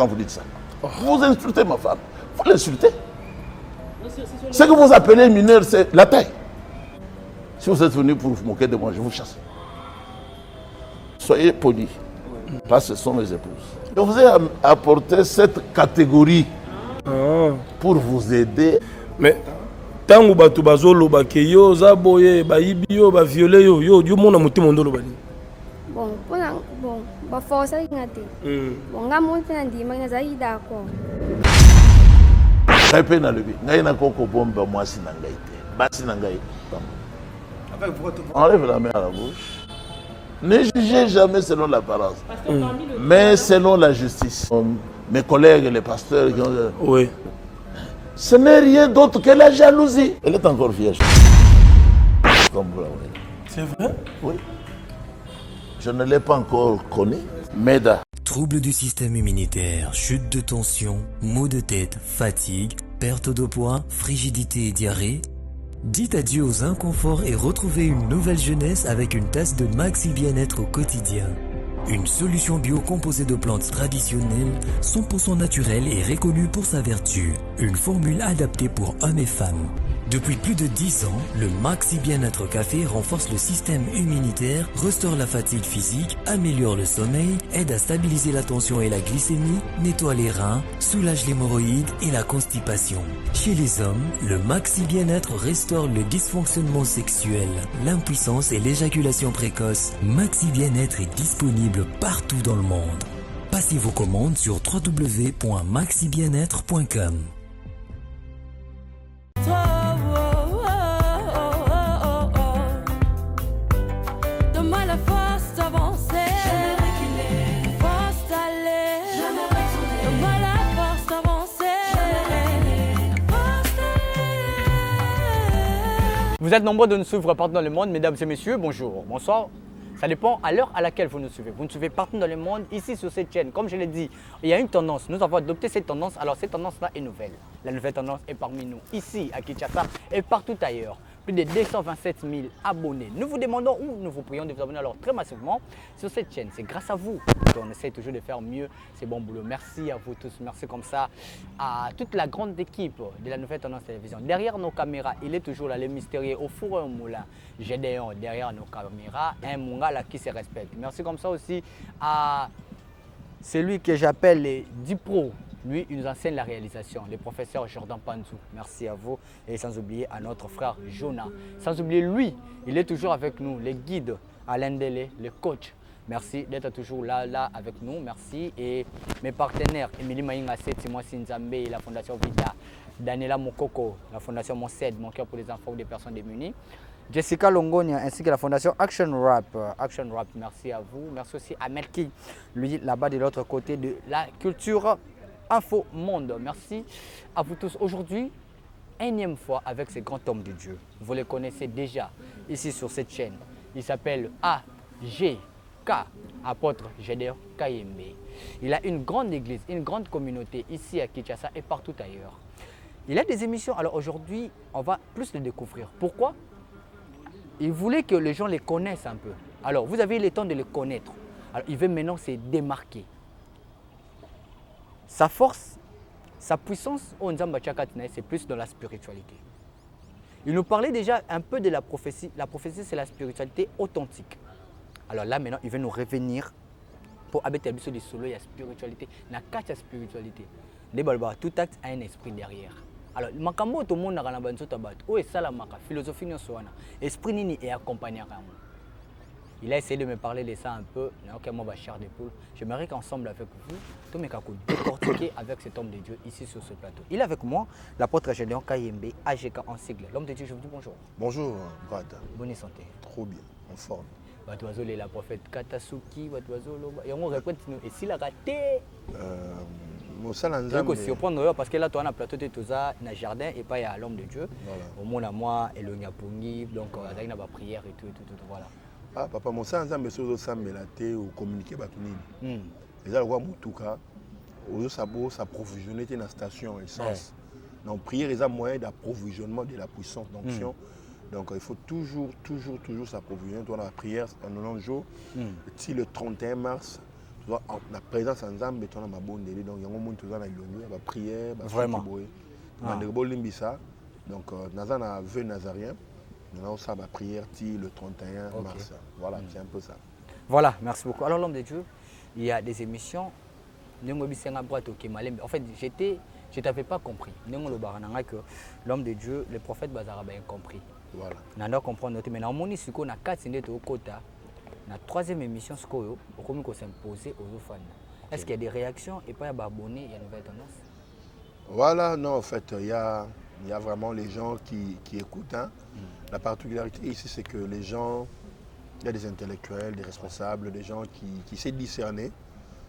quand vous dites ça. Vous insultez ma femme. Vous l'insultez. Ce que vous appelez mineur, c'est la taille. Si vous êtes venu pour vous moquer de moi, je vous chasse. Soyez polis. Parce que ce sont mes épouses. Je vous ai apporté cette catégorie pour vous aider. Mais tant que tu as besoin de yo, zaboye, bayibi yo, ba violer yo, yo mona mutima ndolo bani. Bon, ba force ngati. Bon, ngamonte ndi manga zaidi d'accord. Répé na lebi. Ngai na koko bomba moi si na ngai te. Basi na ngai. Enlève la main à la bouche. Ne jugez jamais selon l'apparence, mais selon la justice. Mes collègues, les pasteurs, oui. Ce n'est rien d'autre que la jalousie. Elle est encore vierge. Comme vous la voyez. C'est vrai? Oui. Je ne l'ai pas encore connue. Meda. Troubles du système immunitaire, chute de tension, maux de tête, fatigue, perte de poids, frigidité et diarrhée. Dites adieu aux inconforts et retrouvez une nouvelle jeunesse avec une tasse de Maxi Bien-être au quotidien. Une solution bio composée de plantes traditionnelles, 100% naturelle et reconnue pour sa vertu. Une formule adaptée pour hommes et femmes. Depuis plus de 10 ans, le Maxi Bien-être Café renforce le système immunitaire, restaure la fatigue physique, améliore le sommeil, aide à stabiliser la tension et la glycémie, nettoie les reins, soulage l'hémorroïde et la constipation. Chez les hommes, le Maxi Bien-être restaure le dysfonctionnement sexuel, l'impuissance et l'éjaculation précoce. Maxi Bien-être est disponible partout dans le monde. Passez vos commandes sur www.maxibienêtre.com. Vous êtes nombreux de nous suivre partout dans le monde, mesdames et messieurs, bonjour, bonsoir. Ça dépend à l'heure à laquelle vous nous suivez. Vous nous suivez partout dans le monde, ici sur cette chaîne. Comme je l'ai dit, il y a une tendance. Nous avons adopté cette tendance. Alors cette tendance-là est nouvelle. La nouvelle tendance est parmi nous, ici à Kinshasa et partout ailleurs. Plus de 227 000 abonnés. Nous vous demandons ou nous vous prions de vous abonner alors très massivement sur cette chaîne. C'est grâce à vous qu'on essaie toujours de faire mieux. C'est bon boulot. Merci à vous tous. Merci comme ça à toute la grande équipe de la Nouvelle Tendance Télévision. Derrière nos caméras, il est toujours là, le mystérieux au four et au moulin. Gédéon derrière nos caméras, un Mungala qui se respecte. Merci comme ça aussi à celui que j'appelle les Dipro. Lui, il nous enseigne la réalisation, le professeur Jordan Panzou. Merci à vous et sans oublier à notre frère Jonah. Sans oublier lui, il est toujours avec nous, le guide Alain Dele, le coach. Merci d'être toujours là avec nous. Merci. Et mes partenaires, Émilie Maïnga Seti, moi Sinzambe, la Fondation Vida, Daniela Mokoko, la Fondation Monsed, mon cœur pour les enfants ou des personnes démunies. Jessica Longonia ainsi que la Fondation Action Rap. Action Rap, merci à vous. Merci aussi à Melki, lui là-bas de l'autre côté de la culture. Info Monde, merci à vous tous. Aujourd'hui, énième fois avec ce grand homme de Dieu. Vous le connaissez déjà ici sur cette chaîne. Il s'appelle AGK, apôtre Gédéon Kayembe. Il a une grande église, une grande communauté ici à Kinshasa et partout ailleurs. Il a des émissions, alors aujourd'hui, on va plus le découvrir. Pourquoi? Il voulait que les gens les connaissent un peu. Alors, vous avez eu le temps de le connaître. Alors, il veut maintenant se démarquer. Sa force, sa puissance, c'est plus dans la spiritualité. Il nous parlait déjà un peu de la prophétie. La prophétie, c'est la spiritualité authentique. Alors là, maintenant, il veut nous revenir pour habiter sur les solos, il y a spiritualité. Il y a quatre spiritualités. Tout acte a un esprit derrière. Alors, makambo tout le monde a la philosophie, esprit nini est accompagné. Il a essayé de me parler de ça un peu. J'aimerais qu'ensemble avec vous, tout me décortiquer avec cet homme de Dieu ici sur ce plateau. Il est avec moi, l'apôtre Gédéon Kayembe, AGK en sigle. L'homme de Dieu, je vous dis bonjour. Bonjour, Brad. Bonne santé. Trop bien, en forme. La prophète Katasuki, et on répète, et s'il a raté. Je suis surprendre parce que là, tu as un plateau de tout ça, un jardin et pas à l'homme de Dieu. Au monde à moi, et le Nyapungi, donc il y a une prière et tout, voilà. Ah, papa, mon sang, ça me fait ça, mais la tête ou communiquer, batunini. Les gens voient Moutouka, aux sabots, s'approvisionner dans la station essence. Donc, prière, les moyens d'approvisionnement de la puissance d'onction. Donc, il faut toujours s'approvisionner dans la prière en 90 jours. Si le 31 mars, la présence en Zambie, tu as ma bonne délai. Donc, il y a un monde qui a la prière, vraiment. Donc, Nazan a vu Nazarien. Maintenant, ça va prière le 31 mars. Voilà, c'est un peu ça. Voilà, merci beaucoup. Alors, l'homme de Dieu, il y a des émissions. En fait, je ne t'avais pas compris. Que l'homme de Dieu, le prophète Bazara a compris. Voilà. On doit comprendre. Mais dans mon issu, on a 4 quota. La troisième émission, c'est qu'on s'imposer aux fans. Est-ce qu'il y a des réactions et pas abonnés, il y a une nouvelle tendance? Voilà, non, en fait, il y a vraiment les gens qui écoutent. Hein. La particularité ici, c'est que les gens, il y a des intellectuels, des responsables, des gens qui savent discerner.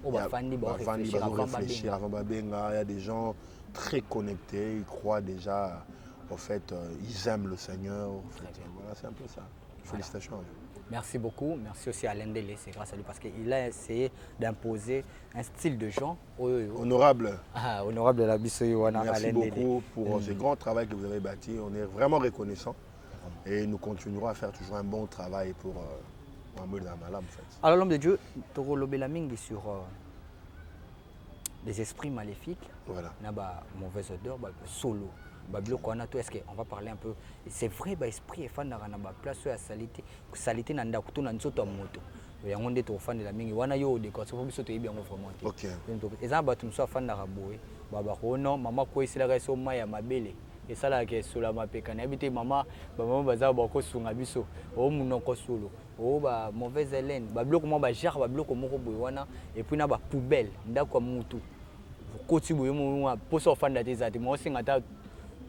Il y a réfléchir avant Babenga, il y a des gens très connectés, ils croient déjà, en fait, ils aiment le Seigneur. En fait. Voilà, c'est un peu ça. Félicitations. Voilà. Merci beaucoup. Merci aussi à Alain Délé, c'est grâce à lui parce qu'il a essayé d'imposer un style de gens honorable. Honorable de la Bissoyoana. Merci beaucoup pour ce grand travail que vous avez bâti. On est vraiment reconnaissants et nous continuerons à faire toujours un bon travail pour Mohamed Amala en fait. Alors l'homme de Dieu, Toro Lobelaming sur les esprits maléfiques. Voilà. Il y a une mauvaise odeur, solo. Est-ce qu'on va parler un peu? C'est vrai, l'esprit est fan de la place à salité. Salité n'a pas de moto. Il y a un fan de la mingi. Il y a un décor. Il y a un vraiment. Ok. Et ça, tu es fan de la boue. Non, maman, quoi, c'est la raison de ma belle. Et ça, là, c'est la ma pécane. Habité maman, maman, baza, bako, sunga, biso. Oh, mon oncle solo. Oh, mauvaise hélène. Bloc, moi, jar, bloc, mon roboana. Et puis, na ba poubelle. Ndako, moutou. Côté, moi, pour ça, fan de tes atis. Moi, c'est un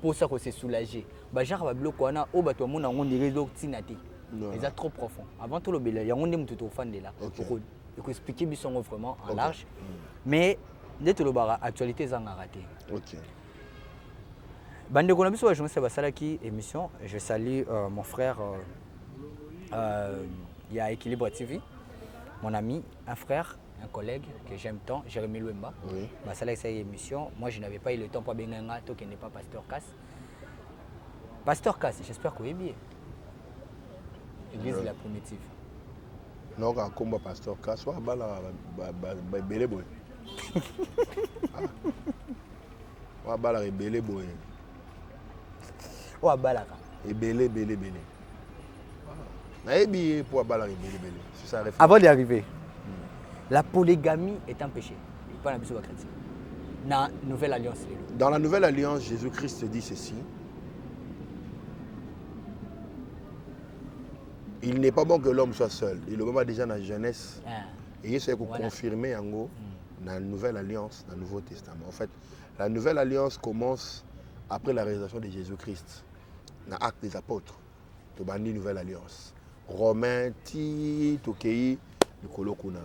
pour ça que c'est soulagé. Bajar va bloquer on a au bateau mon on dirait l'octinati. Ils trop profond. Avant tout le bel, il y a un dem tout au fan de là. Pour expliquer bien son vraiment en large. Mais dès tout le bar actualité ça a raté. OK. Bande de Colombie je sais pas ça qui émission. Je salue mon frère il y a Équilibre TV. Mon ami, un frère, un collègue que j'aime tant, Jérémy Louemba. Oui. Ça là c'est émission. Moi je n'avais pas eu le temps pour Benanga, toi qui n'est pas Pasteur Cass. Pasteur Cass, j'espère que vous êtes bien. Église de la primitive. Non, quand combat Pasteur Cass, soit bala belé boy. Wa bala belé boy. Wa bala ka. Et belé. Naïbi pour bala belé. C'est ça. Avant d'y arriver. La polygamie est un péché. Pas la chrétien. Dans la Nouvelle Alliance. Dans la Nouvelle Alliance, Jésus-Christ dit ceci. Il n'est pas bon que l'homme soit seul. Il le voit déjà dans la Genèse. Et c'est pour confirmer en gros dans la Nouvelle Alliance, dans le Nouveau Testament. En fait, la Nouvelle Alliance commence après la réalisation de Jésus-Christ. Dans l'Acte des Apôtres. Dans la Nouvelle Alliance. Romains, Tokei, le Kolokuna.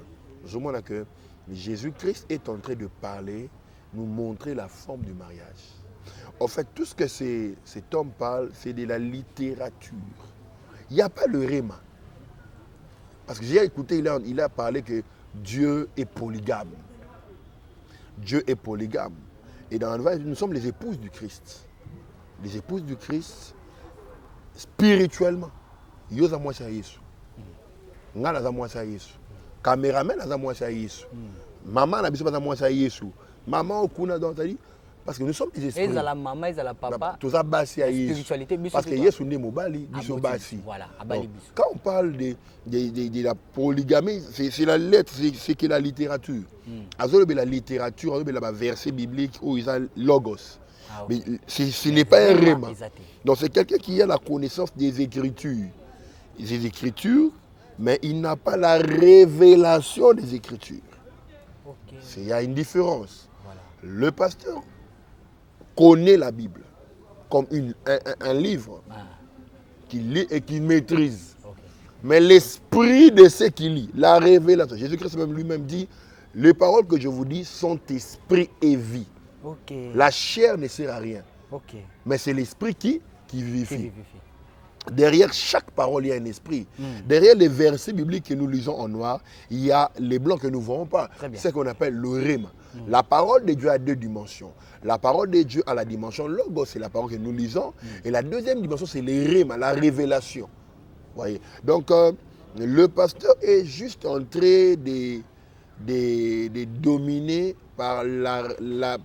Je montre que Jésus-Christ est en train de parler, nous montrer la forme du mariage. En fait, tout ce que cet homme parle, c'est de la littérature. Il n'y a pas le réma. Parce que j'ai écouté, il a parlé que Dieu est polygame. Dieu est polygame. Et dans la nouvelle, nous sommes les épouses du Christ. Les épouses du Christ, spirituellement. Yo za mwasa Yesu. Nga za mwasa Yesu. Caméraman za mwasa Yesu. Maman na biso za mwasa Yesu. Maman okuna dans ta dit parce que nous sommes des esprits. Et la maman, et la papa. Tout ça basi à Yesu. Parce que Yesu n'est mobali, biso basi. Voilà, abali biso. Quand on parle de la polygamie, c'est la lettre, c'est que la littérature. Azolobe la littérature, azolobe la verset biblique où ils ont logos. Mais ce n'est pas un réma. Donc c'est quelqu'un qui a la connaissance des Écritures. Des Écritures, mais il n'a pas la révélation des Écritures. Il y a une différence. Voilà. Le pasteur connaît la Bible comme un livre qu'il lit et qu'il maîtrise. Mais l'esprit de ce qu'il lit, la révélation, Jésus-Christ lui-même dit, les paroles que je vous dis sont esprit et vie. La chair ne sert à rien. Mais c'est l'esprit qui vivifie. Derrière chaque parole, il y a un esprit. Derrière les versets bibliques que nous lisons en noir, il y a les blancs que nous ne voyons pas. C'est ce qu'on appelle le réma. La parole de Dieu a deux dimensions. La parole de Dieu a la dimension logos, c'est la parole que nous lisons. Et la deuxième dimension, c'est le réma, la révélation. Voyez. Donc, le pasteur est juste en train de dominer par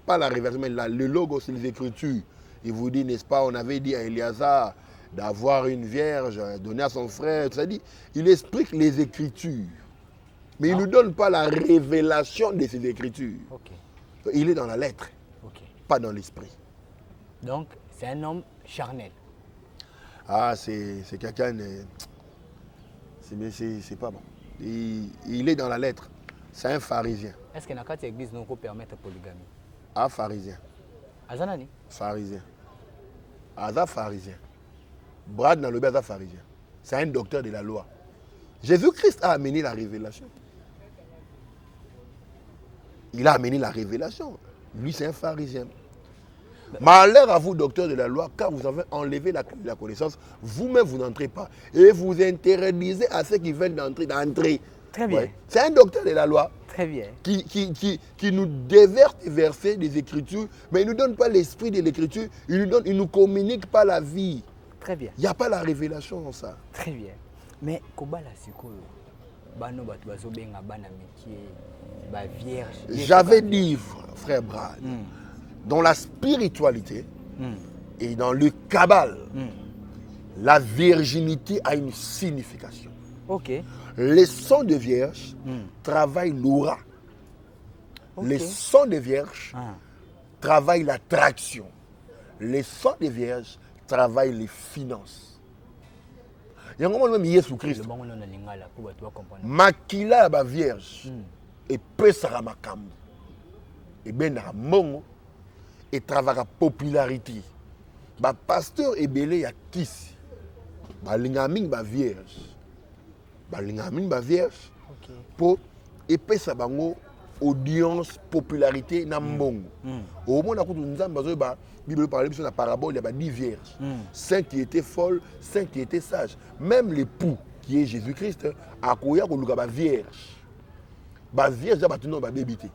pas la révélation, mais le logos, les Écritures. Il vous dit, n'est-ce pas, on avait dit à Éliasar d'avoir une vierge, donner à son frère, tout ça dit. Il explique les Écritures. Mais il ne nous donne pas la révélation de ces Écritures. Okay. Il est dans la lettre, pas dans l'esprit. Donc, c'est un homme charnel. Ah, c'est quelqu'un... C'est pas bon. Il est dans la lettre. C'est un pharisien. Est-ce que dans cette église, nous pouvons permettre la polygamie? Ah, pharisien. Azanani? Pharisien. Aza pharisien. Brad dans le Aza pharisien. C'est un docteur de la loi. Jésus-Christ a amené la révélation. Il a amené la révélation. Lui, c'est un pharisien. Malheur à vous, docteur de la loi, car vous avez enlevé la connaissance, vous-même vous n'entrez pas. Et vous interdisez à ceux qui veulent d'entrer. Très bien. Ouais. C'est un docteur de la loi. Très bien. Qui nous déverse des versets des Écritures, mais il ne nous donne pas l'esprit de l'Écriture, il ne nous communique pas la vie. Très bien. Il n'y a pas la révélation dans ça. Très bien. Mais Kobala Sikoyo, Bano Batuazo Benga Bana Mikie, Ba Vierge. J'avais dit, frère Brad, dans la spiritualité et dans le Kabbale, la virginité a une signification. Ok. Les sons de vierge travaillent l'aura. Les sons de vierge travaillent l'attraction. Les sons de vierge travaillent les finances. Il y a un moment même Jésus-Christ. Makila ba vierge et pesara makambo. Et ben na mongo et travaille la popularité. Ba pasteur et belé ya kisi. Ba lingaming ba vierge. Ba lingaming ba vierge. Pour epesa bango audience popularité na mbongo. Au moment où nous avons ba Bible parle sur la parabole, il y a 10 vierges. 5 qui étaient folles, 5 qui étaient sages. Même l'époux, qui est Jésus-Christ, a couillé à vierge. La vierge, c'est un bébité.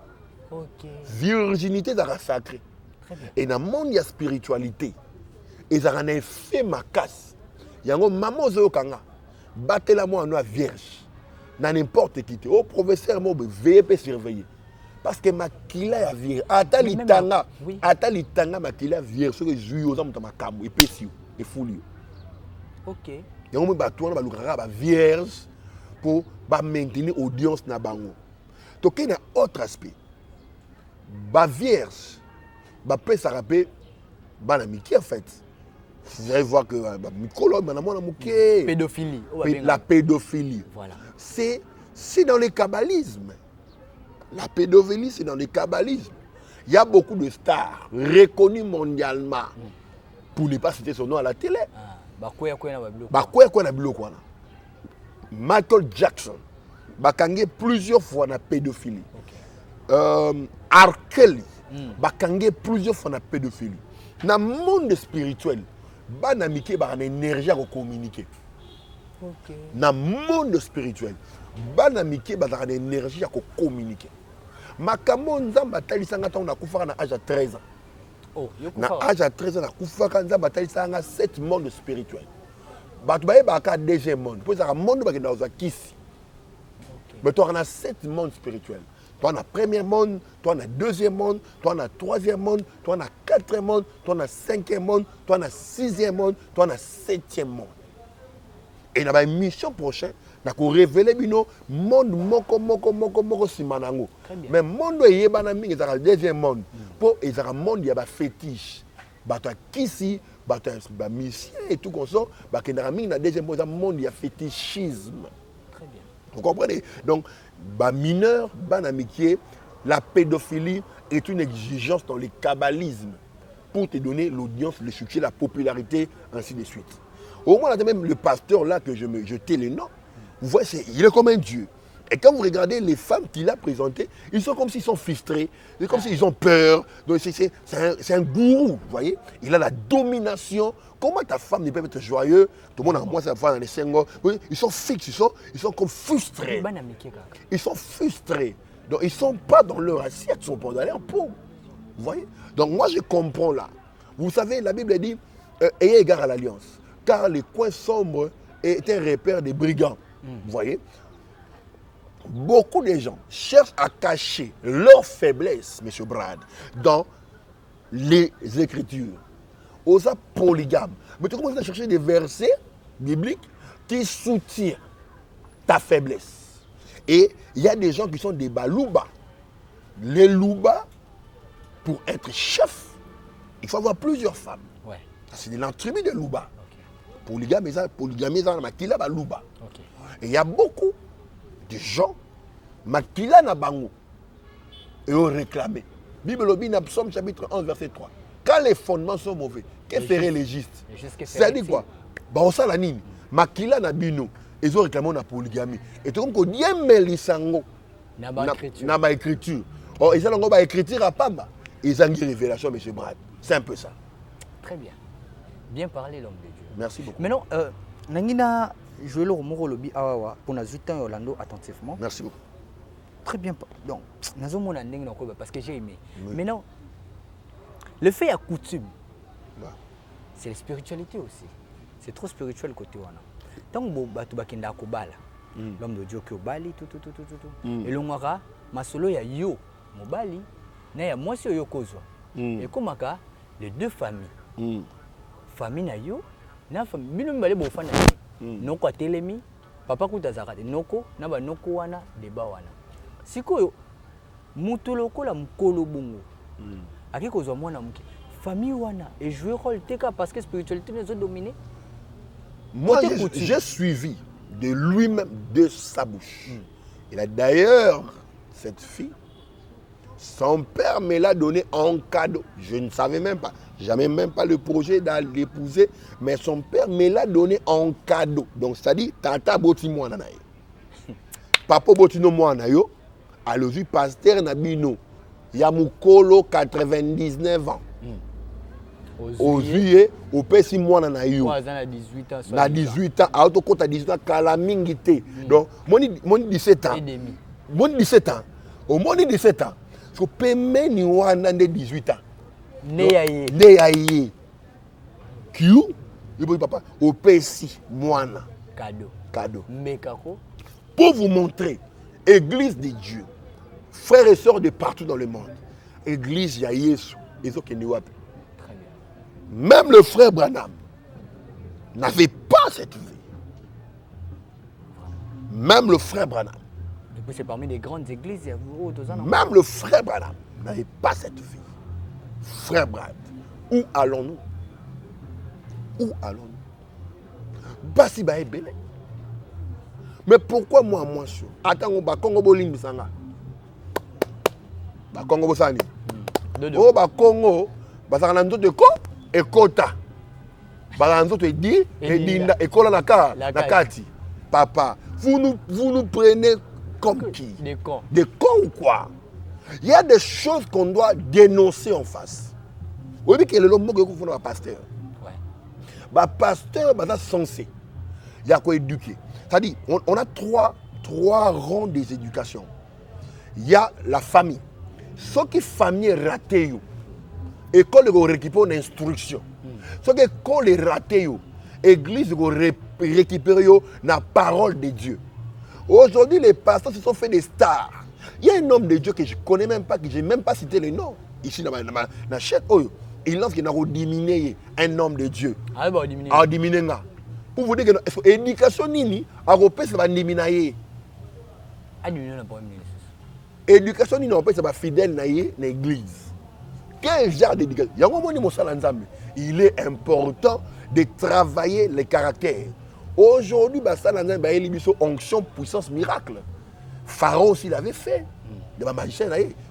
Virginité, c'est sacré. Et dans le monde, il y a spiritualité. Et il y a un effet macasse. Il y a un maman qui battre la moi en vierge. Dans n'importe qui. Au professeur, moi, veillez surveiller. Parce que makila ya vierge atalitanga makila ya vierge soki ezwi oza moto makambo epesi yo efuli yo. OK. Yango mo bato wana balukaka ba vierge pour ba maintenir audience na bango. Toke na autre aspect. Ba vierge ba pesaka pe bana miki en fait. Vous allez voir que mikolo bana mwana muke pédophilie. La pédophilie. Voilà. C'est dans le kabbalisme. La pédophilie, c'est dans le kabbalisme. Il y a beaucoup de stars reconnues mondialement pour ne pas citer son nom à la télé. Michael Jackson, bakangé plusieurs fois dans la pédophilie. R. Kelly, bakangé plusieurs fois dans la pédophilie. Dans le monde spirituel, banamike ba une énergie à communiquer. Dans le monde spirituel, banamike ba une énergie à communiquer. Makambo nzamba talisanga ta na kufaka na âge à 13 ans. Oh, na âge à 13 ans na kufaka nzamba talisanga 7 mondes spirituels. Batu baye baka deuxième monde. Pour ça monde ba kenda za kisi. Mais toi on a 7 mondes spirituels. Toi on a premier monde, toi on a deuxième monde, toi on a troisième monde, toi on a quatrième monde, toi on a cinquième monde, toi on a sixième monde, toi on a septième monde. Et dans la mission prochaine, na ko révéler bino monde moko simanango. Mais monde yebana mingi za deuxième monde. Pour ezara monde ya ba fétiche. Bato kisi, bato ba mission et tout comme ça, ba kendara mingi na deuxième monde ya fétichisme. Très bien. Vous comprenez? Donc ba mineur, ban amitié, la pédophilie est une exigence dans le kabbalisme pour te donner l'audience, le succès, la popularité, ainsi de suite. Au moins, même le pasteur là que je tais les noms, vous voyez, il est comme un dieu. Et quand vous regardez les femmes qu'il a présentées, ils sont comme s'ils sont frustrés, c'est comme s'ils ont peur. Donc c'est un gourou, vous voyez. Il a la domination. Comment ta femme ne peut être joyeuse? Tout le monde en moi, ça va dans les sengos. Ils sont fixes, ils sont comme frustrés. Ils sont frustrés. Donc ils ne sont pas dans leur assiette, ils sont pas dans leur peau. Vous voyez? Donc moi je comprends là. Vous savez, la Bible dit, ayez égard à l'alliance. Car les coins sombres est un repère des brigands. Vous voyez? beaucoup de gens cherchent à cacher leur faiblesse, M. Brad, dans les Écritures. Aux polygames. Mais tu commences à chercher des versets bibliques qui soutiennent ta faiblesse. Et il y a des gens qui sont des balouba. Les louba, pour être chef, il faut avoir plusieurs femmes. Ouais. C'est une tribu de louba. Polygamie, c'est makila balouba. Et il y a beaucoup de gens, makila na bango, et ont réclamé. Bible Lobby, Psaume chapitre 11, verset 3. Quand les fondements sont mauvais, que feraient les justes? C'est-à-dire quoi? Baosa la nini, makila na bino, ils ont réclamé la polygamie. Et tout comme Dieu melisango na ba écriture. Or ils ont ba écriture à Pamba. Ils ont une révélation, M. Brad. C'est un peu ça. Très bien. Bien parlé, l'homme de Dieu. Merci beaucoup. Maintenant, Nangina joué le rôle lobby awa pour nous écouter Orlando attentivement. Merci beaucoup. Très bien. Donc, parce que j'ai aimé. Oui. Maintenant, le fait à coutume, c'est la spiritualité aussi. C'est trop spirituel côté wana. Tant que tu bakenda kobala, l'homme de Dieu qui obali tout. Et l'ongara masolo ya yo mobali na ya mwasi yo kozwa. Et komaka les deux familles. Famille na yo na famille bino mbale bo fana. Noko atelemi papa kutazaka de noko na ba noko wana deba wana. Sikoyo mutu lokola mukolo bongo. Aki kozwa mwana muke. Famille wana et jouer rôle teka parce que spiritualité nous a dominé. Moi j'ai suivi de lui-même de sa bouche. Il a d'ailleurs cette fille, son père me l'a donné en cadeau. Je ne savais même pas, j'avais même pas le projet d'aller l'épouser, mais son père me l'a donné en cadeau. Donc c'est-à-dire tata boti mwana na yo. Papa boti no mwana yo, alozi pasteur na bino. Yamukolo 99 ans. Au juillet, au pesi mwana na yo. Na 18 ans. Na 18 ans, auto kota 18 ans kala mingité. Donc moni 17 ans. Moni 17 ans. Au moni 17 ans. So peme ni wana de 18 ans. Ne yaye. Ne yaye. Kiu, yebo papa, au pesi mwana. Cadeau. Mekako. Pour vous montrer église de Dieu. Frères et sœurs de partout dans le monde. Église ya Yesu. Même le frère Branham n'avait pas cette vie. Même le frère Branham. Depuis, c'est parmi les grandes églises. Même le frère Branham n'avait pas cette vie. Frère Branham, où allons-nous? Où allons-nous? Basi ba ebele. Mais pourquoi moi sûr? Attends, on va Congo Bolim Sanga. Ba Congo Bosani. Oh ba Congo, ba sanga nzoto ko ekota. Ba nzoto edi edinda ekola na kati. Papa, vous nous prenez comme qui? Des cons. Des cons ou quoi? Il y a des choses qu'on doit dénoncer en face. Vous voyez que le mot que vous faites un pasteur. Ouais. Bah pasteur, bah ça censé. Il y a quoi éduquer. C'est-à-dire, on a trois rangs des éducations. Il y a la famille. Ce qui famille raté, école récupère une instruction. Ce qui école raté, église récupère la parole de Dieu. Aujourd'hui, les pasteurs se sont fait des stars. Il y a un homme de Dieu que je ne connais même pas, que je n'ai même pas cité le nom. Ici, dans ma chaîne, il lance qu'il a diminué un homme de Dieu. Ah, bah, diminué. Ah, diminué. Pour vous dire que l'éducation, nini, a repris, ça va diminuer. Ah, diminué, n'a pas diminué. Éducation, nini, on peut être fidèle dans l'église. Quel genre d'éducation? Il est important de travailler les caractères. Aujourd'hui, il y a onction, puissance, miracle. Pharaon aussi l'avait fait. Il y a des magiciens,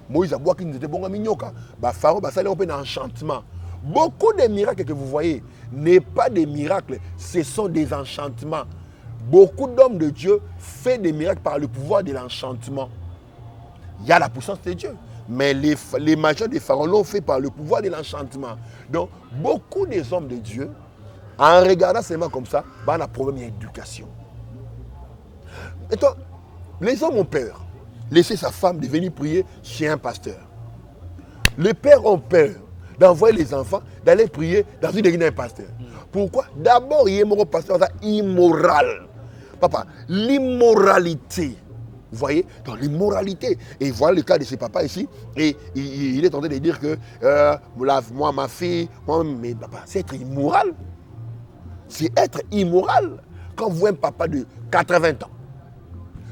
Moïse a boit qui était bon à Mignoka. Pharaon, ça a un enchantement. Beaucoup de miracles que vous voyez n'est pas des miracles, ce sont des enchantements. Beaucoup d'hommes de Dieu font des miracles par le pouvoir de l'enchantement. Il y a la puissance de Dieu. Mais les magiens de Pharaon l'ont fait par le pouvoir de l'enchantement. Donc, beaucoup des hommes de Dieu, en regardant seulement comme ça, on a un problème d'éducation. Et toi, les hommes ont peur. Laisser sa femme de venir prier chez un pasteur. Les pères ont peur d'envoyer les enfants, d'aller prier dans une église d'un pasteur. Pourquoi? D'abord, il y a un pasteur immoral. Papa, l'immoralité Vous voyez, dans l'immoralité. Et voilà le cas de ses papas ici. Et il est en train de dire que moi, ma fille, moi, mais papa, c'est être immoral. C'est être immoral. Quand vous voyez un papa de 80 ans,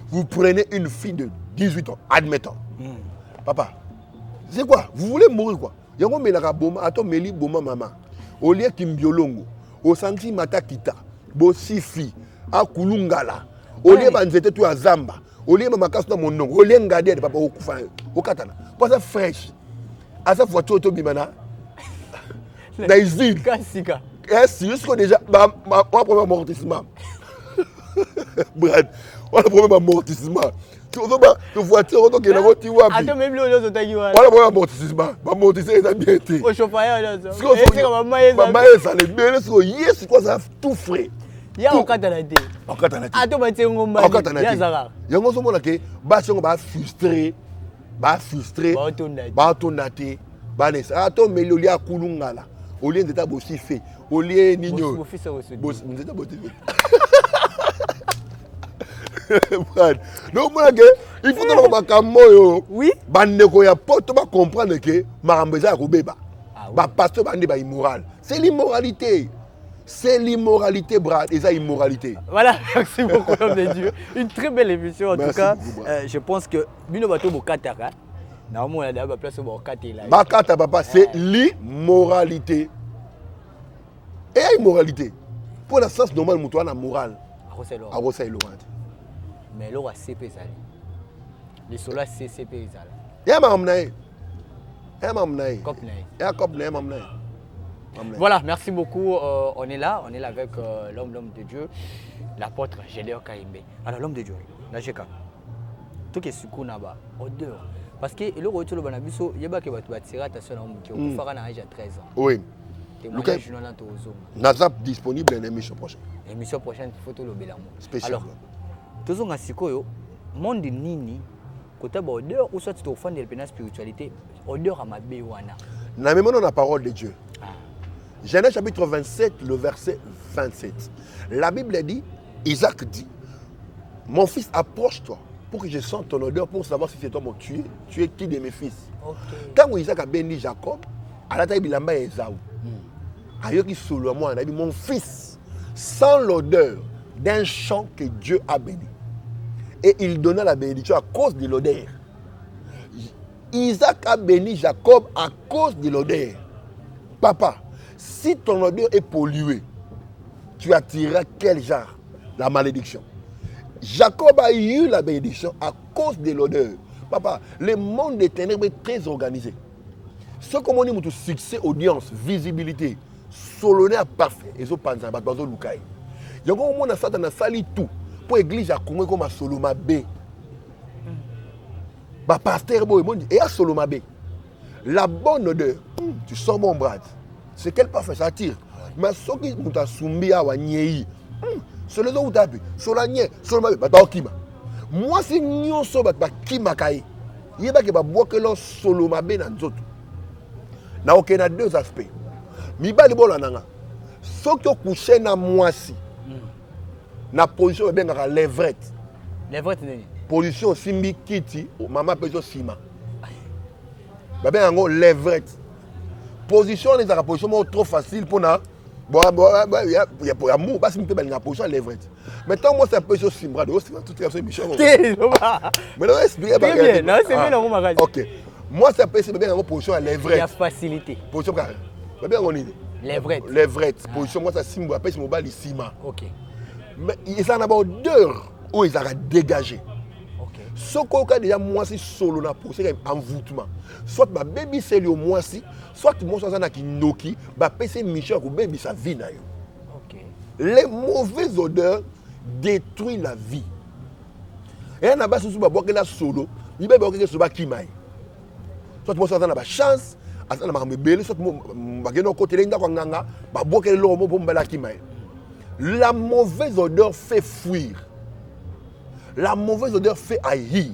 vous prenez une fille de 18 ans, admettons. Papa, c'est quoi? Vous voulez mourir quoi? Yango melaka boma, ato meli boma mama. Au lieu kimbiolongo, au santi mata kita, bo sifi, a kulungala. Au lieu banzete tu a zamba. Au lieu mama kasu na mon nom. Au lieu ngade de papa okufa, okatana. Pas ça fraîche. À sa voiture to bimana. Daizil. Kasika. C'est juste que déjà, on problème amortissement. Brad, on a problème amortissement. Tu vois, tu vois, tu vois, tu vois. Attends, même le autre, tu vois. On a problème amortissement. Amortissement, ça a bien été. Au chauffeur, là. C'est comme maman, ça les bien, c'est quoi ça tout frais. Il y a encore dans la tête. Encore dans la tête. Attends, mais tu es un homme. Encore dans la tête. Il y a un moment que on va frustré, va tourner, attends, mais le lia kulungala. Au lieu d'être aussi fait, au lieu nino. Mon fils est aussi. Donc il faut que makambo oui. Bandeko ya poto ba comprendre que marambeza ko beba. Ba pasteur bande ba immoral. C'est l'immoralité. C'est l'immoralité, Brad, et ça, immoralité. Voilà, merci beaucoup, homme de Dieu. Une très belle émission, en merci tout cas. Beaucoup, je pense que Bino Bato Bokatara, normalement, on a la place au Bokate là. Bakata, papa, c'est l'immoralité. Et l'immoralité. Pour la sens normale, nous avons la morale. À Rosa et Laurent. Mais là, c'est pesé. Les solas, c'est pesé. Il y a un Voilà, merci beaucoup. On est là avec l'homme de Dieu, l'apôtre Gédéon Kaïmbé. Alors, l'homme de Dieu, là, j'ai qu'à. Tout ce qui est sucré là-bas, odeur. Parce que le retour de Banabiso, il y a pas que tu vas tirer ta soeur qui est au à 13 ans. Oui. Témoignage Nazap disponible dans l'émission prochaine. L'émission prochaine, photo le Bélamont. Spécial. Alors, tout ce qui est monde nini, côté odeur, ou soit tu es au fond de la spiritualité, odeur à ma béwana. Nous avons la parole de Dieu. Genèse chapitre 27, le verset 27. La Bible dit, Isaac dit, mon fils, approche-toi pour que je sente ton odeur pour savoir si c'est toi mon tué. Tu es qui de mes fils? Quand Isaac a béni Jacob, à la taille de l'amba Esaü. Ayoki solo moi, on a dit, mon fils, sans l'odeur d'un champ que Dieu a béni. Et il donna la bénédiction à cause de l'odeur. Isaac a béni Jacob à cause de l'odeur. Papa, si ton odeur est polluée, tu attireras quel genre? La malédiction. Jacob a eu la bénédiction à cause de l'odeur. Papa, le monde des ténèbres est très organisé. Ce qu'on dit, c'est succès, audience, visibilité, solonné parfait. Et ça, c'est un peu de l'oukaï. Il y a un moment où on a sali tout pour l'église à Congo comme à Soloma B. Bah, pasteur, et à Soloma B. La bonne odeur, tu sors mon bras. C'est quel parfum ça attire. Mais ce qui est soumbi à Wanyei, c'est les autres tapis. Sur la niais, sur le bah, moi, si nous sommes Kima Kaï, il y a que boire que l'on Soloma B dans d'autres. Il y a deux aspects. Mais il y a des gens qui ont couché dans moi si. Na position bien la levrette. Levrette position simbi kiti, maman peso sima. Ba bien en levrette. Position les la position trop facile pour na. Bon il y a mou pas si me na position levrette. Maintenant moi c'est position simba, c'est toute la émission. Mais non expliquer pas. Bien, non, c'est bien dans mon magasin. OK. Moi c'est bien en position à levrette. Il y a facilité. Position ba bien on est. Levrette. Levrette. Position moi ça simba, après c'est mobile sima. OK. Mais ils en ont d'heures où ils ont dégagé. Ce qu'on a déjà moi si solo na pour c'est un envoûtement. Soit ma baby c'est le moi si, soit moi ça na ki noki, ba pese Michel ou baby sa vie na yo. OK. Les mauvaises odeurs détruisent la vie. Et on a pas sous ba boire que la solo, il ba boire que so ba kimai. Soit moi ça na ba chance, asa na ma belle, soit moi ba geno côté linga kwa nganga, ba boire que lo mo bomba la kimai. La mauvaise odeur fait fuir. La mauvaise odeur fait haïr.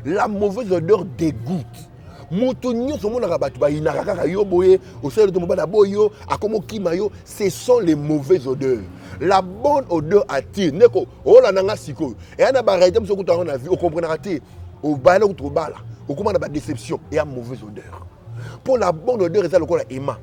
La mauvaise odeur dégoûte. Ce sont les mauvaises odeurs. La bonne odeur attire. Oh la nanga siko. Et on a barré on a vu, on comprendra au bal ou au bal. On comprend la déception et une mauvaise odeur. Pour la bonne odeur, c'est le la Emma.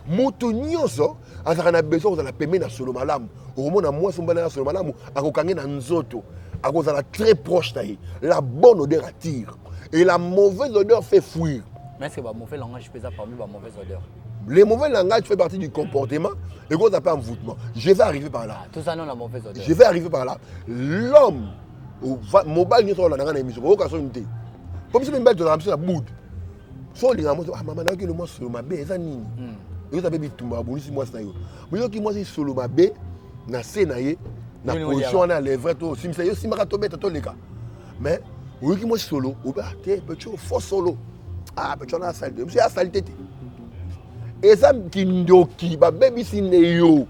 Moto nyonso azana besoin de pembe na solo malamu. Au moment moi son bana solo malamu akokange na nzoto. Akozala très proche taï. La bonne odeur attire et la mauvaise odeur fait fuir. Mais est-ce que le mauvais langage fait ça parmi la mauvaise odeur? Les mauvais langages font partie du comportement et qu'on appelle envoûtement. Je vais arriver par là. Ah, tout ça non la mauvaise odeur. Je vais arriver par là. L'homme mobile n'est pas là dans la émission. Au cas où on comme si même bête de la boud. So les gens ah maman n'a que le moi solo ma bé ça nini. Et vous avez dit tout ma bonus moi ça yo. Mais yo qui moi c'est solo ma bé na senaye na position na les vrais to sim ça yo si ma to bête to les cas. Mais oui qui moi solo ou bah t'es petit faux solo. Ah petit on a saleté. Monsieur a saleté. Et ça qui ndoki ba baby sineyo.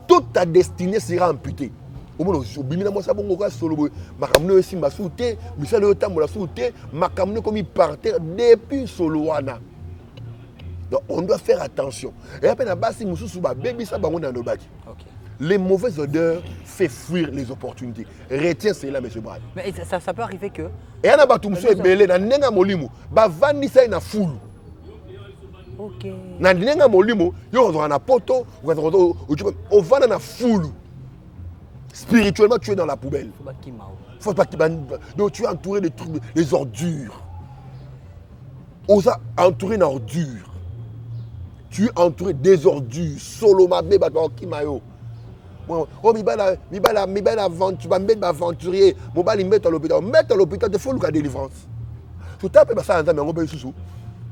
Toute ta destinée sera amputée. Au moins bimina moi ça bon ko solo makamno aussi ma souté misala yo tambola souté makamno comme il partait depuis solo wana. Donc on doit faire attention. Et après na basi mususu ba baby ça bango na nobaki. OK. Les mauvaises odeurs fait fuir les opportunités. Retiens cela monsieur Brad. Mais ça peut arriver que et ana ba tumso ebele na nenga molimo ba vanisa na fulu. OK. Na nenga molimo yo on na poto on va na fulu. Spirituellement, tu es dans la poubelle. Faut pas qu'il donc tu es entouré de trucs, des ordures. On s'est entouré d'ordures. Tu es entouré des ordures. Solo ma bébé qui mayo. Oh mi bala aventure, aventurier. Mon bal il met à l'hôpital. Mettre à l'hôpital de faut le cas délivrance. Tout à fait ça mais on peut sous.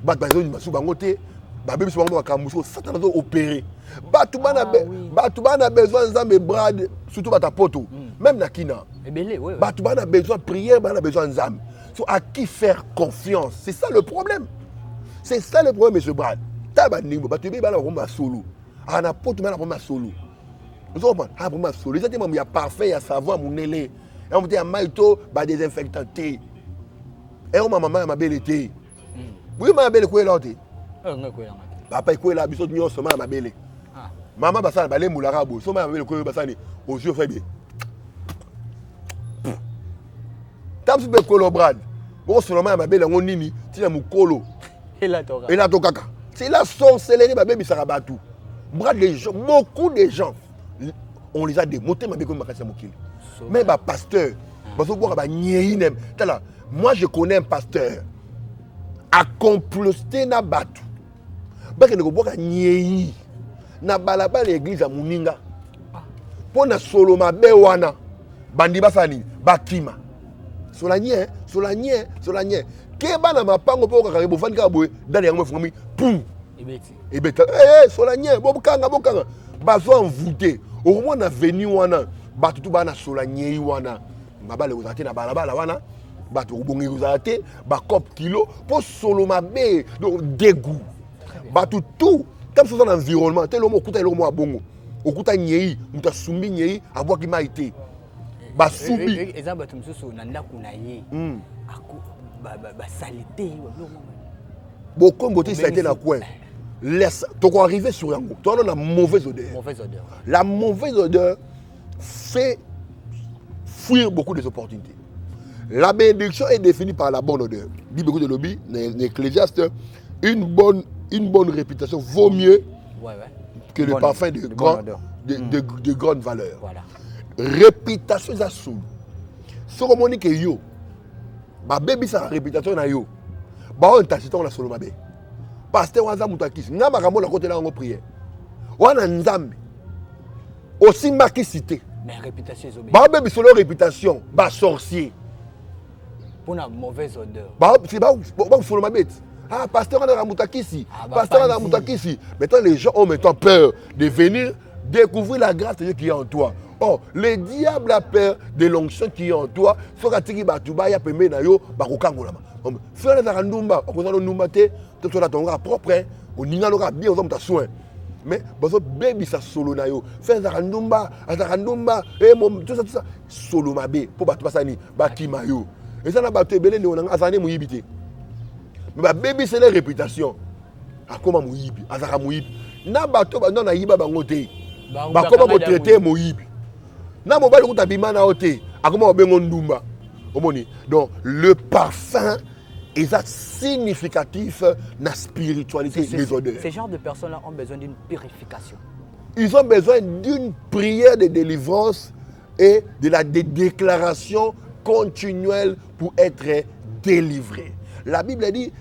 Bat bazoni masu bangote. Ba bébé souvent kamuso satan doit opérer. Batubana besoin de brad surtout ta poto même na kina. Ebele oui. Batubana besoin prière, bana besoin zam. So à qui faire confiance? C'est ça le problème. C'est ça le problème monsieur Brad. Taba ningo batubé bana roma solo. Ana poto bana roma solo. Vous comprenez? Ah roma solo. Les il y a parfait, il y a savon mon élé. Et on dit à maito ba désinfectant. Et on maman ma belle été. Oui ma belle quoi là té. Papa quoi là biso nyo soma ma belle. Maman basana balé moulaka bo. Soma ma belle quoi basani aux yeux fait bien. Tam si be kolo Brad. Bon seulement ma belle ngonini, ti na mukolo. Et la tokaka. C'est la sorcellerie ma belle bisarabatu. Brad les gens, beaucoup de gens on les a démontés ma belle comme makasa mokili. Même ba pasteur, baso boka ba nyei nem. Tala, moi je connais un pasteur a comploté na batu. Bake ne boka nyei na balaba l'église à Muninga. Pona solo ma be wana bandi basani bakima. Solanye. Ke bana mapango po ka bo fandi ka boy dali yango fumi pum. Ebeti. Solanye bokanga. Bazo envoûté. Au moins na venu wana batu bana solanye wana. Ngabale uzate na balabala wana. Batu ubongi uzate ba cop kilo po solo ma be donc dégoût. Batu tout comme ça dans l'environnement tel homme okuta eloko mo abongo. Okuta nyei, muta sumbi nyei abwa ki maité. Ba subi. Exemple tu msusu na ndaku na ye. Ako ba saleté beaucoup beauté saleté na coin. Laisse donc arriver sur yango. Toi on a mauvaise odeur. La mauvaise odeur fait fuir beaucoup des opportunités. La bénédiction est définie par la bonne odeur. Dit beaucoup de lobby, l'Ecclésiaste, une bonne réputation vaut mieux que le parfum de grande valeur. Voilà. Réputation ça sous. Ce qu'on dit que yo, ba baby sa réputation na yo. Ba on t'a na solo mabe. Pasteur wanza mutakisi. Na makambo la côté là on prière. Wana nzambe. Aussi marqué cité. Mais réputation est ba baby solo réputation, ba sorcier. Pour la mauvaise odeur. Ba c'est ba solo mabe. Ah, pasteur on a mutakisi. Pasteur on a mutakisi. Maintenant les gens ont maintenant peur de venir découvrir la grâce de Dieu qui est en toi. Oh, le diable a peur de l'onction qui est en toi. Faut que tu batuba ya pembe na yo ba kokangola. Faire la ndumba, on a ndumba te, tu sois ton propre, on ninga loka bien on ta soin. Mais bazo baby ça solo na yo. Faire la ndumba, et tout ça solo mabe pour batuba sani, ba kimayo. Et ça na batu belé ne on a azane muyibité. Mais bébé c'est la réputation. Akoma moyibi, azaka moyibi. Na bato ba non ayiba bango te. Ba koma ko traiter moyibi. Na mobali ko tabima na ote, akoma obengo ndumba. Omoni. Donc le parfum est significatif dans la spiritualité des odeurs. Ces genres de personnes-là ont besoin d'une purification. Ils ont besoin d'une prière de délivrance et de la déclaration continuelle pour être délivrés. La Bible dit,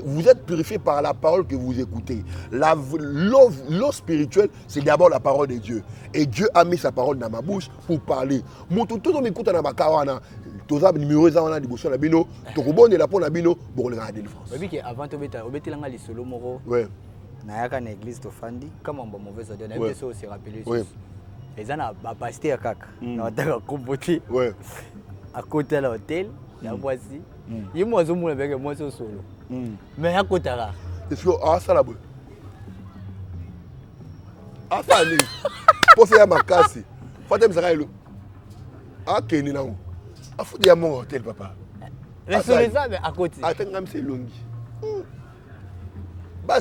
vous êtes purifiés par la parole que vous écoutez. L'eau spirituelle, c'est d'abord la parole de Dieu. Et Dieu a mis sa parole dans ma bouche pour parler. Avant de nayaka na église tofandi kama mba mauvaise odeur na biso aussi rappelé eza na ba pasteur kaka na otaka kompoti à côté de l'hôtel ya voici ye mo zo mona beke mo so solo mais ya kotara est-ce que ça la boule ça ni pour faire makasi fatem sakailo akeni na afuti ya mon hôtel papa mais sur les arbres à côté atengam c'est longi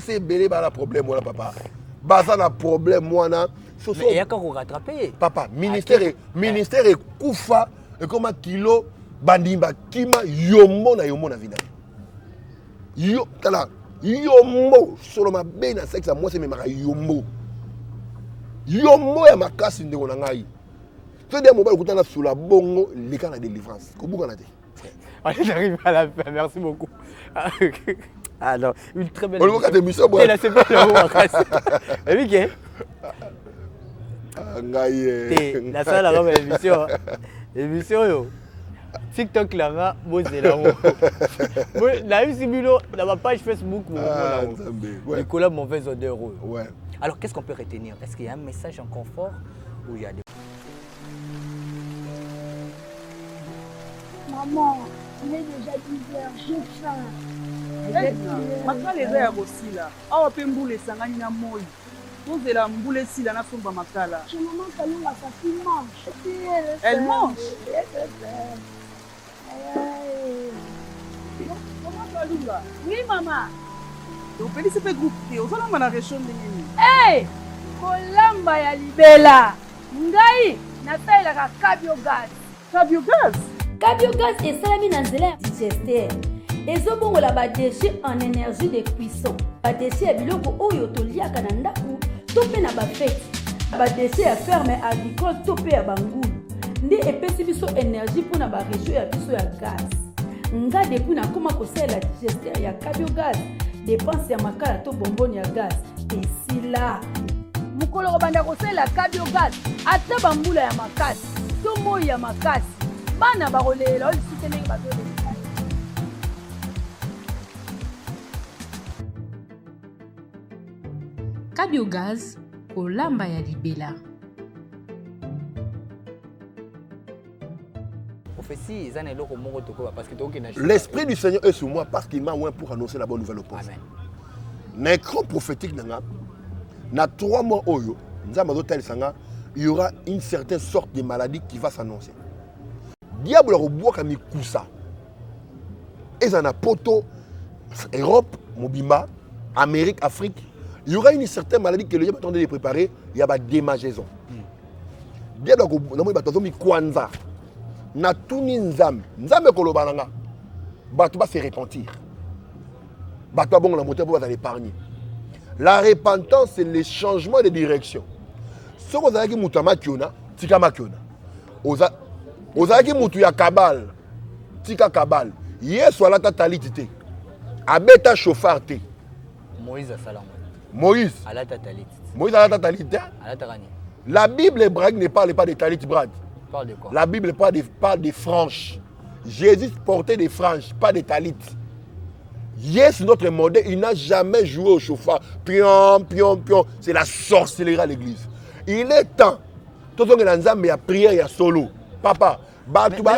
c'est belé la problème moi papa ça na problème moi na mais il y a qu'on rattraper papa ministère est kufa et comme kilo bandimba kima yomo na vida yo kala yomo solo ma bena sexe moi c'est même yomo ya makasi ndeko na ngai to de mobile kutana sur la bongo lika na délivrance ko buka na te j'arrive à la fin merci beaucoup. Alors, une très belle émission. Et là, c'est pas le mot. Et puis, la salle a ramené l'émission. L'émission, TikTok là-bas, moi c'est là-haut. La Similo, dans ma page Facebook, Nicolas mauvaise odeur. Alors, qu'est-ce qu'on peut retenir? Est-ce qu'il y a un message encore fort ou il y a des... Maman, il est déjà 10h, j'ai faim. Makala eza ya kosila awa mpe mbula esangani na moi tozela mbula esila na somba makala. Maman Kalunga sa fille mange. Elle mange. Maman Kalunga. Oui maman. Opelisi mpe groupe te ozolamba na région ndenge nini? Hey, kolamba ya libela ngai nasalelaka cabiogas. Cabiogas? Cabiogas esalami na nzela ya digester. Ezobongola ba déchets en énergie de cuisson. Ba déchets ya biloko oyo toliaka na ndaku to pe na ba fête. Ba déchets ya ferme agricole to pe ya bangulu. Nde epesi biso énergie pour na ba région ya biso ya gaz. Nga depuis na koma kosalela digester ya cabiogas, dépense ya makala to bonboni ya gaz. Esila. Mukolo banda kosalela cabiogas ata bambula ya makasi to moi ya makasi. Bana barolela oli soutenir bazole. Cabiogas, kolamba ya libela. L'esprit du Seigneur est sur moi parce qu'il m'a oint pour annoncer la bonne nouvelle au peuple. Dans l'écran prophétique, dans 3 mois, il y aura une certaine sorte de maladie qui va s'annoncer. Diable a bois comme Koussa. Et ça a poto, Europe, Mobima, Amérique, Afrique. Il y aura une certaine maladie que les gens attendent de préparer. Il y a des démangeaisons. Diable a bois Kwanza. Na tuni nzambe kolobananga bato va se repentir bato bon la montée pour l'épargner. La repentance c'est le changement de direction. Ce que vous avez dit mutama kiona tika makiona ozaki mutu ya kabal tika kabal yesu alata taliti te abeta chauffard te Moïse salam Moïse alata taliti Moïse alata taliti alata rani. La Bible hébraïque ne parle pas de talit brad. Parle de quoi? La Bible parle des franges. Jésus portait des franges, pas des talit. Yes, notre modèle, il n'a jamais joué au chauffard. Pion, pion, pion. C'est la sorcellerie à l'église. Il est temps. Tout le monde a prié, prière, il y a solo. Papa, la Bible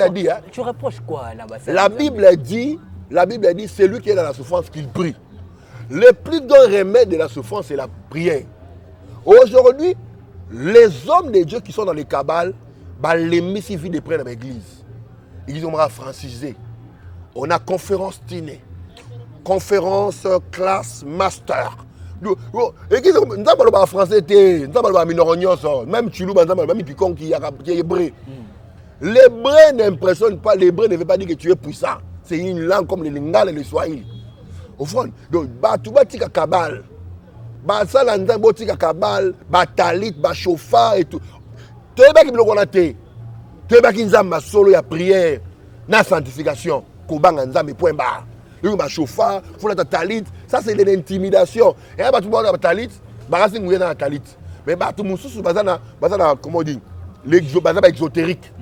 a dit. Tu reproches quoi là-bas? La Bible dit, c'est lui qui est dans la souffrance qu'il prie. Le plus grand remède de la souffrance, c'est la prière. Aujourd'hui, les hommes de Dieu qui sont dans les cabales, les messieurs de près dans l'église. Ils ont francisé. On a conférence Tiné. conférence classe master. Et qui nous avons parlé français, nous avons parlé minorion, même Chilou, nous avons parlé Picon qui est hébreu. L'hébreu n'impressionne pas, l'hébreu ne veut pas dire que tu es puissant. C'est une langue comme les Lingala et les Swahili. Au fond, donc, tu vas dire Kabal. Basalanza botika kabal, batalit, chauffard et tout. Tu es qui bloque la tête. Tu es qui nzamba solo ya prière, na sanctification, kobanga nzambe point barre. Le chauffard, faut la talit, ça c'est de l'intimidation. Et là tu vois la talit, barasi ngouya na talit. Mais ba tout mususu bazana comment on dit, l'exotérique.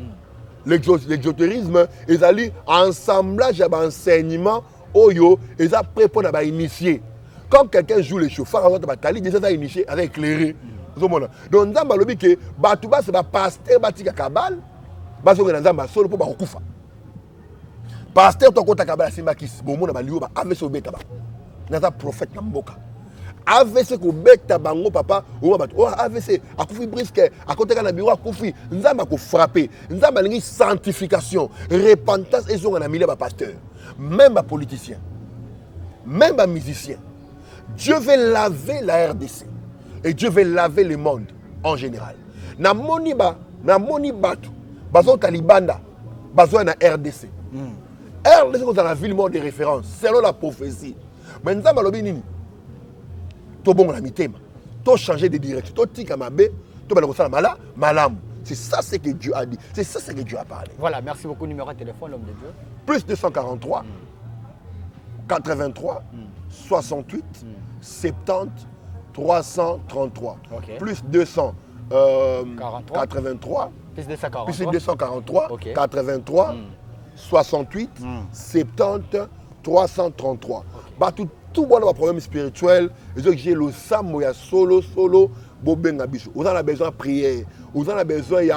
L'exotérisme, ils allaient ensemblage à enseignement oyo, ils a prêt pour initier. Quand quelqu'un joue les chauffards, on va talit déjà initié, avec éclairé. Donc nzamba lobi que batuba c'est ba pasteur batika kabal, baso na nzamba solo pour ba okufa. Pasteur to kota kabala simba kis, bon mona ba liyo ba avese obeta ba. Naza prophète na mboka. AVC ko beta bango papa o ba o AVC akufi brisque akote kana biro akufi nzamba ko frapper nzamba lingi sanctification repentance et zonga na milieu ba pasteur même ba politicien même ba musicien. Dieu veut laver la RDC et Dieu veut laver le monde en général. Na moni batu bazo talibanda bazo na RDC. RDC c'est dans la ville mort de référence selon la prophétie. Mais nzamba lobi nini to bon la mitema, to changer de direction, to tika mabe, to bala kosala malam. C'est ça ce que Dieu a dit. C'est ça ce que Dieu a parlé. Voilà, merci beaucoup. Numéro de téléphone, l'homme de Dieu. Plus 243 83 68 70 333. Okay. Plus 200 83 plus 243 plus 243 okay. 83 68 70 333. Okay. Bah, tout bon dans problème spirituel, j'ai le samo ya solo bobenga biso. Vous en avez besoin de prière, vous en avez besoin de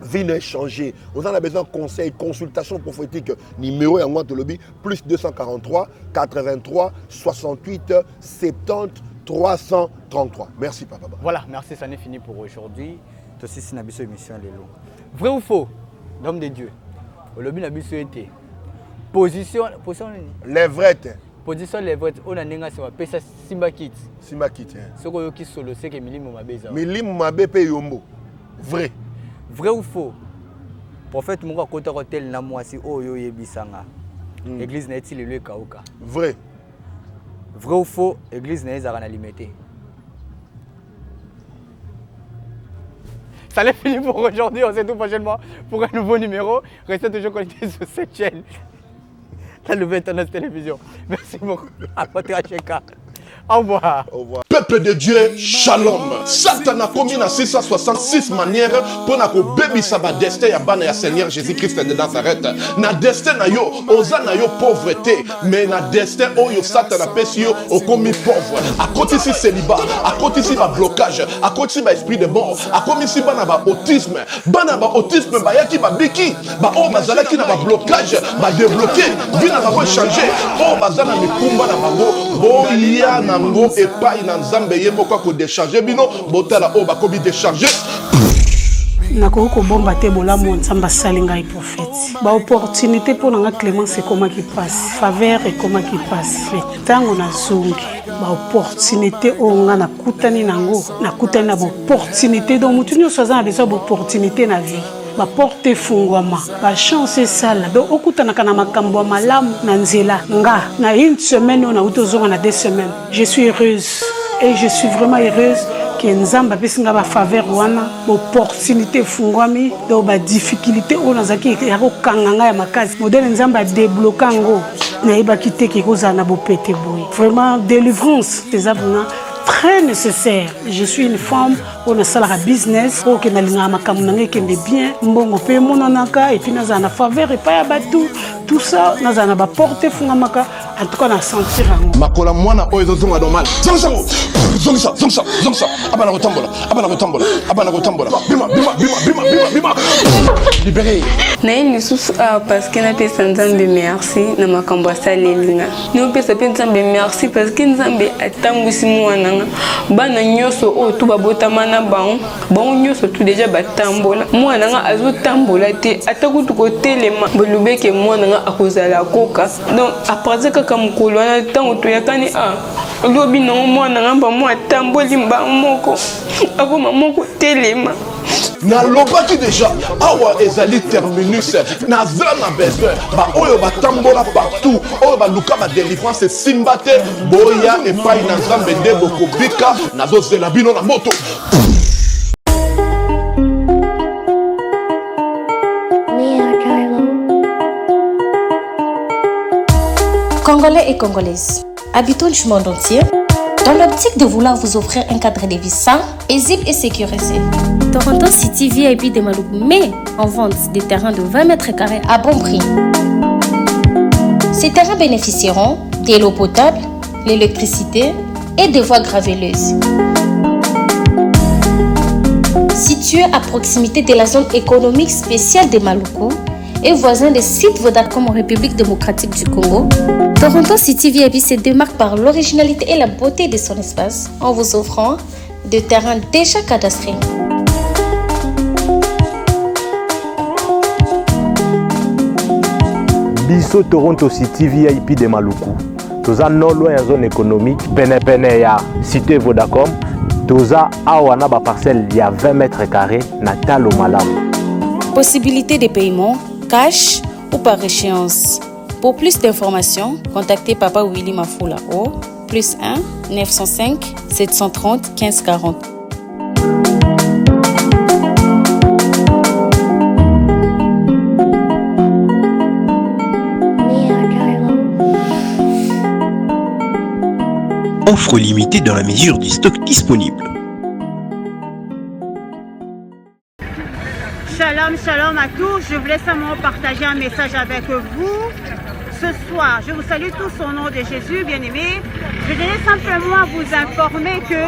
venir échanger, vous en avez besoin de conseils, consultation prophétique. Numéro ya ngwa lobby plus 243 83 68 70 333. Merci papa. Voilà, merci, ça n'est fini pour aujourd'hui. Tout ceci c'est nabiso émission lelo. Vrai ou faux? D'homme de Dieu. Le lobby nabiso était position levrette. Position levrette on a nenga se pesa Simba Kit. Simba Kit. Ce que qui solo c'est que milimu mabeza. Milimu mabe pe yombo. Vrai. Vrai ou faux? Prophète Munga kota hotel na mwasi oyo yebisanga. Église na eti lelo kauka. Vrai. Vrai ou faux? Église na ezara na limité. Ça l'est fini pour aujourd'hui, on se retrouve prochainement pour un nouveau numéro. Restez toujours connectés sur cette chaîne. La nouvelle tendance télévision. Merci beaucoup à votre Cheka. Au revoir. Au revoir. Peuple de Dieu, shalom. Satan a commis na 666 manières pour na ko baby saba destin ya bana ya Seigneur Jésus-Christ de Nazareth. Na destin na yo, oza na yo pauvreté, mais na destin oyo Satan a pesi yo o commis pauvre. A côté si célibat, à côté si ba blocage, à côté si ba esprit de mort, à côté si bana ba autisme ba yaki ba biki, ba o bazala ki na ba blocage, ba débloquer, vie na ba changer. O bazala mi kumba na bango, bo ya na ngo et pas na nzambe ye moko ko décharger bino botala o ba kobi décharger nakoko ko bomba te bolamu nzamba salinga et prophète ba opportunité pour nga clémence comment qui passe faveur et comment qui passe tango na zungi ba opportunité o nga na kutani nango na kutani na opportunité donc mutu nyo soza na besoin d'opportunité na vie ba porte fungwama ba chance sala donc okutana kana makambo malamu na nzela nga na une semaine on a utozonga na 2 semaines je suis heureuse et je suis vraiment heureuse que nzamba pesinga ba faveur wana opportunité fungwami donc ba difficulté on azaki ya ko kanganga ya makazi modèle nzamba débloquer ngo na iba kiteke koza na bo pété boy vraiment délivrance des abonnés très nécessaire. Je suis une femme, on a salaire business, on a linga makamuna qui est bien, mbongo pe mononaka et puis nous avons faveur et pas batou, tout ça nous avons ba porter fungamaka en tout cas on a sentir en makola mwana oyo zonga normal. Zongsa abana kotambola bima libéré. Na une sous parce que na pesa nzambe merci na makambo salelinga. Nous pesa nzambe merci parce que nzambe atambwisi mwana bana nyoso o tu babotama na bango nyoso tu déjà batambola mwana nga azo tambola te atakutu ko telema bolubeke mwana nanga akozala koka donc après kaka mokolo wana ntango toyakani lobi nango mwana nanga bamo atamboli mbango moko akoma moko telema nalobaki déjà awa ezali terminus naza na besoin baoyo batambola partout oyo baluka badelivrance esimba te boya epai na nzambe nde bokobika nazozela bino na moto. Congolais et Congolaises, habitants du monde entier, dans l'optique de vouloir vous offrir un cadre de vie sain, paisible et sécurisé, Toronto City VIP de Malouk met en vente des terrains de 20 mètres carrés à bon prix. Ces terrains bénéficieront de l'eau potable, l'électricité et des voies gravelleuses. Situé à proximité de la zone économique spéciale de Maluku et voisin des sites Vodacom en République démocratique du Congo, Toronto City VIP se démarque par l'originalité et la beauté de son espace en vous offrant des terrains déjà cadastrés. Biso Toronto City VIP de Maluku. Toza non loin en zone économique, pene ya cité Vodacom. Toza awana ba parcelle il y a 20 mètres carrés na talo malamu. Possibilité de paiement, cash ou par échéance. Pour plus d'informations, contactez Papa Willy Mafoula au +1 905 730 1540. Offre limitée dans la mesure du stock disponible. Shalom, shalom à tous. Je voulais simplement partager un message avec vous. Ce soir, je vous salue tous au nom de Jésus, bien-aimés. Je voulais simplement vous informer que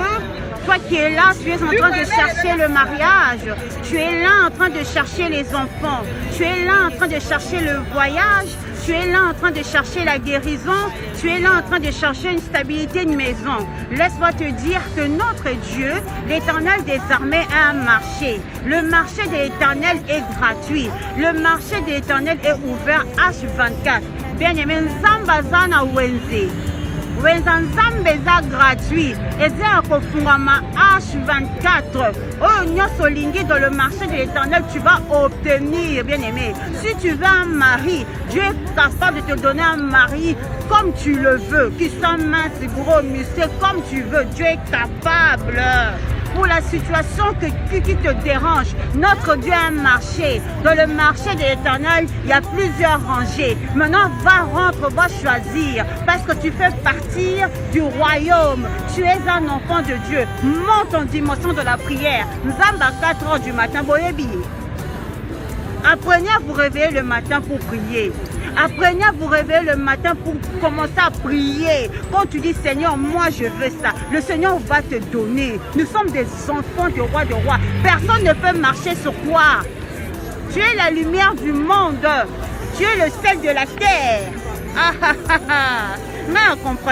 toi qui es là, tu es en train de chercher le mariage. Tu es là en train de chercher les enfants. Tu es là en train de chercher le voyage. Tu es là en train de chercher la guérison. Tu es là en train de chercher une stabilité de maison. Laisse-moi te dire que notre Dieu, l'Éternel des armées, a un marché. Le marché de l'Éternel est gratuit. Le marché de l'Éternel est ouvert H24. Bien-aimé, Nzambazana Wenze. Nzambe eza gratuit. Eza kofungama H24. Oh, nyosolingi dans le marché de l'Éternel, tu vas obtenir, bien-aimé. Si tu veux un mari, Dieu est capable de te donner un mari comme tu le veux, qui soit mince, gros, musclé, comme tu veux. Dieu est capable. Pour la situation qui te dérange, notre Dieu a un marché. Dans le marché de l'Éternel, il y a plusieurs rangées. Maintenant, va rentrer, va choisir. Parce que tu fais partir du royaume. Tu es un enfant de Dieu. Monte en dimension de la prière. Nous sommes à 4 h du matin. Apprenez à vous réveiller le matin pour prier. Apprenez à vous réveiller le matin pour commencer à prier. Quand tu dis Seigneur, moi je veux ça, le Seigneur va te donner. Nous sommes des enfants du roi de rois. Personne ne peut marcher sur toi. Tu es la lumière du monde. Tu es le sel de la terre. Mais on comprend,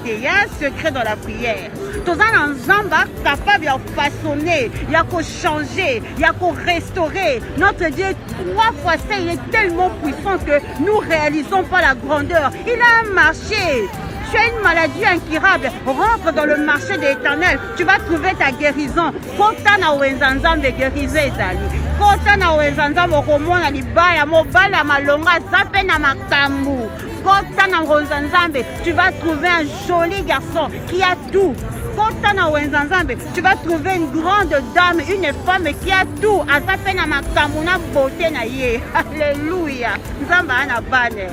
il y a un secret dans la prière. Tous les gens capable de façonner, il y a qu'à changer, il y a qu'à restaurer. Notre Dieu, 3 fois ça, il est tellement puissant que nous ne réalisons pas la grandeur. Il a un marché. Tu as une maladie incurable, rentre dans le marché de l'Éternel, tu vas trouver ta guérison. Kotana wenzanzam de guérisé zali. Kotana wenzanzam okomona libaya mobala malonga zape na makambu. Kotana wenzanzam, tu vas trouver un joli garçon qui a tout. Kotana wenzanzam, tu vas trouver une grande dame, une femme qui a tout. Azape na makambu na beauté na ye. Alléluia. Nzamba ana bane.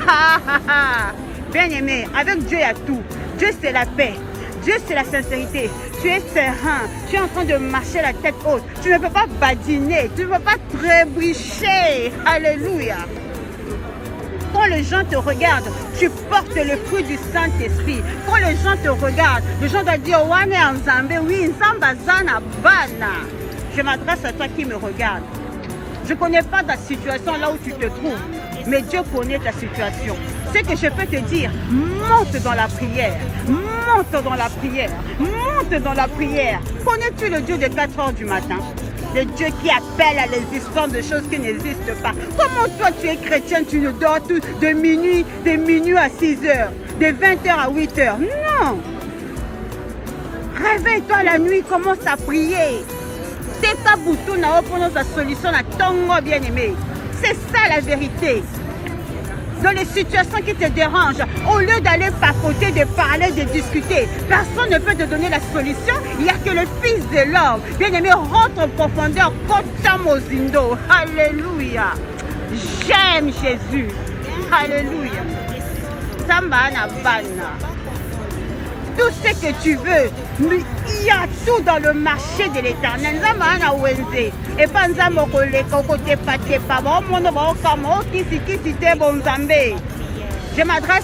Ha ha ha. Bien-aimé, avec Dieu il y a tout. Dieu c'est la paix. Dieu c'est la sincérité. Tu es serein. Tu es en train de marcher la tête haute. Tu ne peux pas badiner. Tu ne peux pas trébucher. Alléluia. Quand les gens te regardent, tu portes le fruit du Saint-Esprit. Quand les gens te regardent, les gens doivent dire Wane Nzambe, oui, Nzamba Zana Bana. Je m'adresse à toi qui me regarde. Je ne connais pas ta situation là où tu te trouves, mais Dieu connaît ta situation. Ce que je peux te dire, monte dans la prière, monte dans la prière, monte dans la prière. Connais-tu le Dieu de 4 h du matin? Le Dieu qui appelle à l'existence de choses qui n'existent pas. Comment toi tu es chrétien, tu ne dors tout de minuit à 6 heures, de 20h à 8h? Non. Réveille-toi la nuit, commence à prier. C'est pas bouton na pour notre solution à ton bien-aimé. C'est ça la vérité. Dans les situations qui te dérangent, au lieu d'aller papoter, de parler, de discuter, personne ne peut te donner la solution. Il n'y a que le Fils de l'homme. Bien-aimé, rentre en profondeur. Kotamozindo. Alléluia. J'aime Jésus. Alléluia. Samba na bana. Tout ce que tu veux, il y a tout dans le marché de l'éternel. Et pas je m'adresse